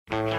We want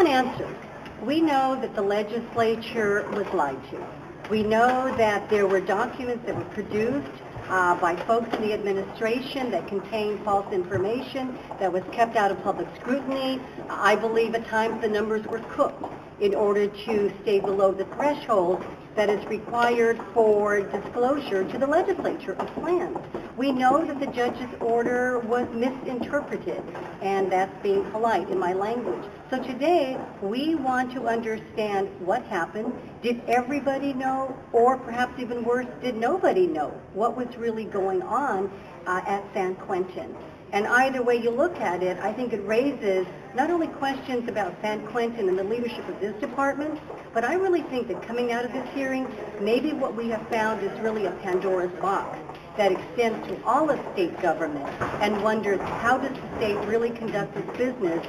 answers. We know that the legislature was lied to. We know that there were documents that were produced by folks in the administration that contained false information that was kept out of public scrutiny. I believe at times the numbers were cooked in order to stay below the threshold that is required for disclosure to the legislature of plans. We know that the judge's order was misinterpreted, and that's being polite in my language. So today, we want to understand what happened. Did everybody know, or perhaps even worse, did nobody know what was really going on at San Quentin? And either way you look at it, I think it raises not only questions about San Quentin and the leadership of this department, but I really think that coming out of this hearing, maybe what we have found is really a Pandora's box that extends to all of state government and wonders how does the state really conduct its business,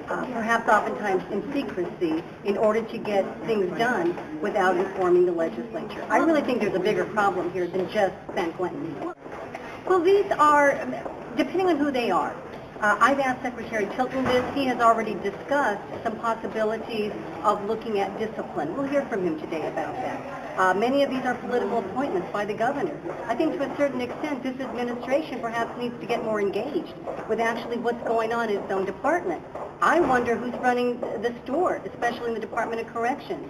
perhaps oftentimes in secrecy, in order to get things done without informing the legislature. I really think there's a bigger problem here than just San Quentin. Well, these are, depending on who they are. I've asked Secretary Tilton this. He has already discussed some possibilities of looking at discipline. We'll hear from him today about that. Many of these are political appointments by the governor. I think to a certain extent this administration perhaps needs to get more engaged with actually what's going on in its own department. I wonder who's running the store, especially in the Department of Corrections.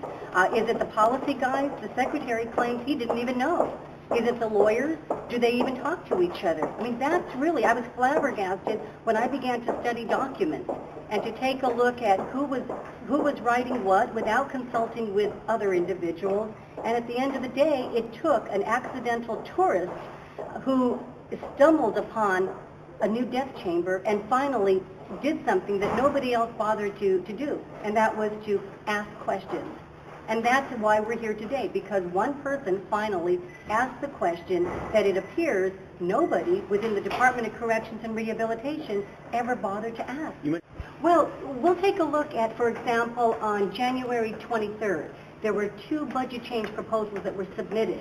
Is it the policy guys? The secretary claims he didn't even know. Is it the lawyers? Do they even talk to each other? I mean, that's really, I was flabbergasted when I began to study documents and to take a look at who was writing what without consulting with other individuals. And at the end of the day, it took an accidental tourist who stumbled upon a new death chamber and finally did something that nobody else bothered to do, and that was to ask questions. And that's why we're here today, because one person finally asked the question that it appears nobody within the Department of Corrections and Rehabilitation ever bothered to ask. Well, we'll take a look at, for example, on January 23rd, there were 2 budget change proposals that were submitted,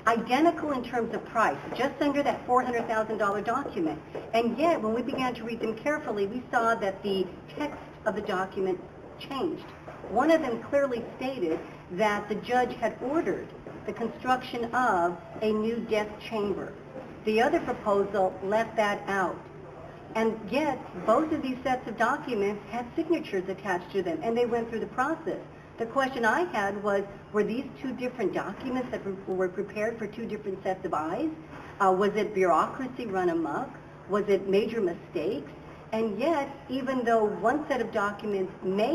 identical in terms of price, just under that $400,000 document. And yet, when we began to read them carefully, we saw that the text of the document changed. One of them clearly stated that the judge had ordered the construction of a new death chamber. The other proposal left that out. And yet, both of these sets of documents had signatures attached to them, and they went through the process. The question I had was, were these 2 different documents that were prepared for 2 different sets of eyes? Was it bureaucracy run amok? Was it major mistakes? And yet, even though one set of documents may